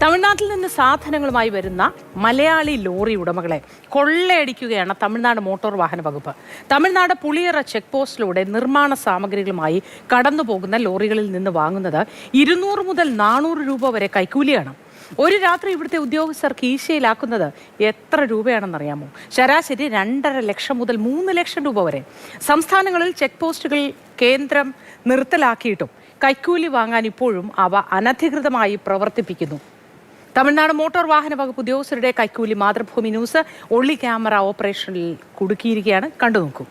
തമിഴ്നാട്ടിൽ നിന്ന് സാധനങ്ങളുമായി വരുന്ന മലയാളി ലോറി ഉടമകളെ കൊള്ളയടിക്കുകയാണ് തമിഴ്നാട് മോട്ടോർ വാഹന വകുപ്പ്. തമിഴ്നാട് പുളിയറ ചെക്ക് പോസ്റ്റിലൂടെ നിർമ്മാണ സാമഗ്രികളുമായി കടന്നുപോകുന്ന ലോറികളിൽ നിന്ന് വാങ്ങുന്നത് 200 മുതൽ 400 രൂപ വരെ കൈക്കൂലിയാണ്. ഒരു രാത്രി ഇവിടുത്തെ ഉദ്യോഗസ്ഥർ കീശയിലാക്കുന്നത് എത്ര രൂപയാണെന്നറിയാമോ? ശരാശരി 2.5 ലക്ഷം മുതൽ 3 ലക്ഷം രൂപ വരെ. സംസ്ഥാനങ്ങളിൽ ചെക്ക് പോസ്റ്റുകൾ കേന്ദ്രം നിർത്തലാക്കിയിട്ടും കൈക്കൂലി വാങ്ങാൻ ഇപ്പോഴും അവ അനധികൃതമായി പ്രവർത്തിപ്പിക്കുന്നു. തമിഴ്നാട് മോട്ടോർ വാഹന വകുപ്പ് ഉദ്യോഗസ്ഥരുടെ കൈക്കൂലി മാതൃഭൂമി ന്യൂസ് ഒള്ളി ക്യാമറ ഓപ്പറേഷനിൽ കുടുക്കിയിരിക്കുകയാണ്. കണ്ടുനോക്കൂ.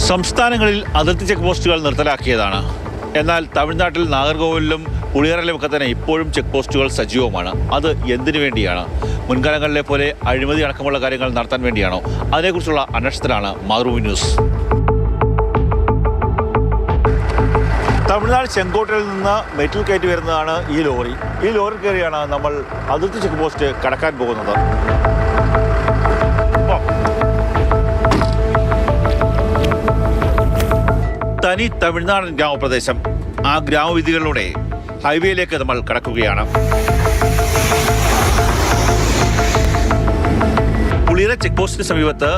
സംസ്ഥാനങ്ങളിൽ അതിർത്തി ചെക്ക് പോസ്റ്റുകൾ നിർത്തലാക്കിയതാണ്. എന്നാൽ തമിഴ്നാട്ടിൽ നാഗർകോവിലും പുളിയറയിലും ഒക്കെ തന്നെ ഇപ്പോഴും ചെക്ക് പോസ്റ്റുകൾ സജീവമാണ്. അത് എന്തിനു വേണ്ടിയാണ്? മുൻകാലങ്ങളിലെ പോലെ അഴിമതി അടക്കമുള്ള കാര്യങ്ങൾ നടത്താൻ വേണ്ടിയാണോ? അതിനെക്കുറിച്ചുള്ള അന്വേഷണത്തിലാണ് മാതൃഭൂമി ന്യൂസ്. തമിഴ്നാട് ചെങ്കോട്ടയിൽ നിന്ന് മെറ്റൽ കയറ്റി വരുന്നതാണ് ഈ ലോറി. ഈ ലോറി കയറിയാണ് നമ്മൾ അതിർത്തി ചെക്ക് പോസ്റ്റ് കടക്കാൻ പോകുന്നത്. തനി തമിഴ്നാടൻ ഗ്രാമപ്രദേശം. ആ ഗ്രാമവീഥികളിലൂടെ ഹൈവേയിലേക്ക് നമ്മൾ കടക്കുകയാണ്. പുളിയറ ചെക്ക് പോസ്റ്റിന് സമീപത്ത്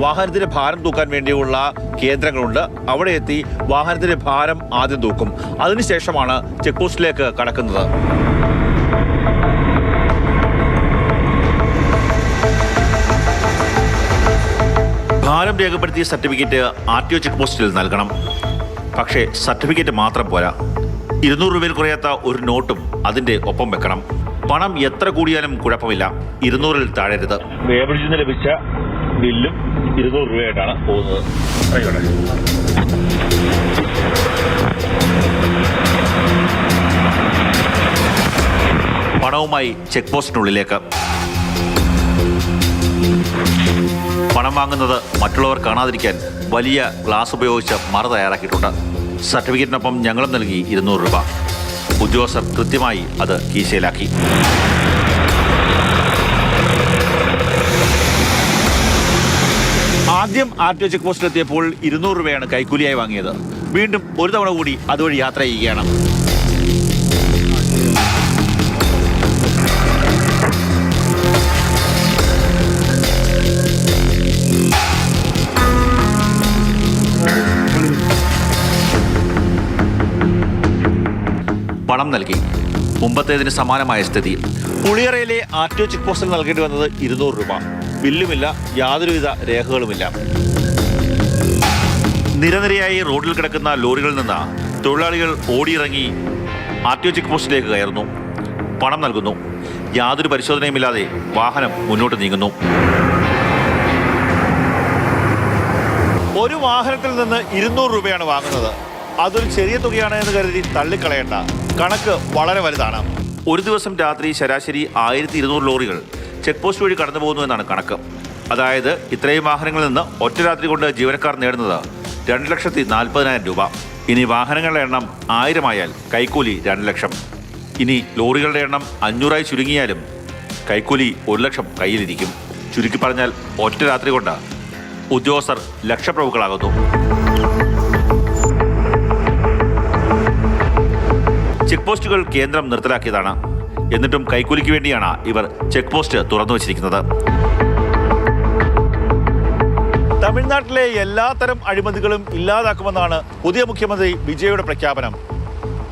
വാഹനത്തിന്റെ ഭാരം തൂക്കാൻ വേണ്ടിയുള്ള കേന്ദ്രങ്ങളുണ്ട്. അവിടെ എത്തി വാഹനത്തിന്റെ ഭാരം ആദ്യം തൂക്കും. അതിനുശേഷമാണ് ചെക്ക് പോസ്റ്റിലേക്ക് കടക്കുന്നത്. ഭാരം രേഖപ്പെടുത്തിയ സർട്ടിഫിക്കറ്റ് RTO ചെക്ക് പോസ്റ്റിൽ നൽകണം. പക്ഷേ സർട്ടിഫിക്കറ്റ് മാത്രം പോരാ, 200 രൂപയിൽ കുറയാത്ത ഒരു നോട്ടും അതിന്റെ ഒപ്പം വെക്കണം. പണം എത്ര കൂടിയാലും കുഴപ്പമില്ല, 200-ൽ താഴരുത്. വേബ്രിഡ്ജിൽ നിന്ന് ലഭിച്ച ബില്ലും 200 രൂപയായിട്ടാണ് പോകുന്നത്. പണവുമായി ചെക്ക് പോസ്റ്റിനുള്ളിലേക്ക്. പണം വാങ്ങുന്നത് മറ്റുള്ളവർ കാണാതിരിക്കാൻ വലിയ ഗ്ലാസ് ഉപയോഗിച്ച് മറ തയ്യാറാക്കിയിട്ടുണ്ട്. സർട്ടിഫിക്കറ്റിനൊപ്പം ഞങ്ങളും നൽകി 200 രൂപ. ഉദ്യോഗസ്ഥർ കൃത്യമായി അത് കീശയിലാക്കി. ആദ്യം RTO ചെക്ക് പോസ്റ്റിലെത്തിയപ്പോൾ 200 രൂപയാണ് കൈക്കൂലിയായി വാങ്ങിയത്. വീണ്ടും ഒരു തവണ കൂടി അതുവഴി യാത്ര ചെയ്യുകയാണ്. പണം നൽകി. മുമ്പത്തേതിന് സമാനമായ സ്ഥിതി. പുളിയറയിലെ RTO ചെക്ക് പോസ്റ്റിൽ നൽകേണ്ടി വന്നത് 200 രൂപ. ബില്ലുമില്ല, യാതൊരുവിധ രേഖകളുമില്ല. നിരനിരയായി റോഡിൽ കിടക്കുന്ന ലോറികളിൽ നിന്ന് തൊഴിലാളികൾ ഓടിയിറങ്ങി RTO ചെക്ക് പോസ്റ്റിലേക്ക് കയറുന്നു. പണം നൽകുന്നു. യാതൊരു പരിശോധനയുമില്ലാതെ വാഹനം മുന്നോട്ട് നീങ്ങുന്നു. ഒരു വാഹനത്തിൽ നിന്ന് 200 രൂപയാണ് വാങ്ങുന്നത്. അതൊരു ചെറിയ തുകയാണ് എന്ന് കരുതി തള്ളിക്കളയേണ്ട. കണക്ക് വളരെ വലുതാണ്. ഒരു ദിവസം രാത്രി ശരാശരി 1200 ലോറികൾ ചെക്ക് പോസ്റ്റ് വഴി കടന്നു പോകുന്നു എന്നാണ് കണക്ക്. അതായത് ഇത്രയും വാഹനങ്ങളിൽ നിന്ന് ഒറ്റ രാത്രി കൊണ്ട് ജീവനക്കാർ നേടുന്നത് 2,40,000 രൂപ. ഇനി വാഹനങ്ങളുടെ എണ്ണം 1000 ആയാൽ കൈക്കൂലി 2 ലക്ഷം. ഇനി ലോറികളുടെ എണ്ണം 500 ചുരുങ്ങിയാലും കൈക്കൂലി 1 ലക്ഷം കയ്യിലിരിക്കും. ചുരുക്കി പറഞ്ഞാൽ ഒറ്റ രാത്രി കൊണ്ട് ഉദ്യോഗസ്ഥർ ലക്ഷപ്രഭുക്കളാകുന്നു. ചെക്ക് പോസ്റ്റുകൾ കേന്ദ്രം നിർത്തലാക്കിയതാണ്. എന്നിട്ടും കൈക്കൂലിക്ക് വേണ്ടിയാണ് ഇവർ ചെക്ക് പോസ്റ്റ് തുറന്നു വച്ചിരിക്കുന്നത്. തമിഴ്നാട്ടിലെ എല്ലാത്തരം അഴിമതികളും ഇല്ലാതാക്കുമെന്നാണ് പുതിയ മുഖ്യമന്ത്രി വിജയയുടെ പ്രഖ്യാപനം.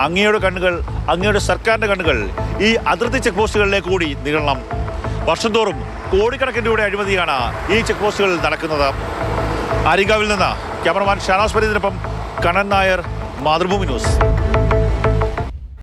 അങ്ങയുടെ കണ്ണുകൾ, അങ്ങയുടെ സർക്കാരിന്റെ കണ്ണുകൾ ഈ അതിർത്തി ചെക്ക് പോസ്റ്റുകളിലേക്ക് കൂടി നീളണം. വർഷം തോറും കോടിക്കണക്കിന് രൂപയുടെ അഴിമതിയാണ് ഈ ചെക്ക് പോസ്റ്റുകളിൽ നടക്കുന്നത്. ആര്യങ്കാവിൽ നിന്ന് ക്യാമറമാൻ ഷാനോസ് പരീതിനൊപ്പം കണ്ണൻ നായർ, മാതൃഭൂമി ന്യൂസ്.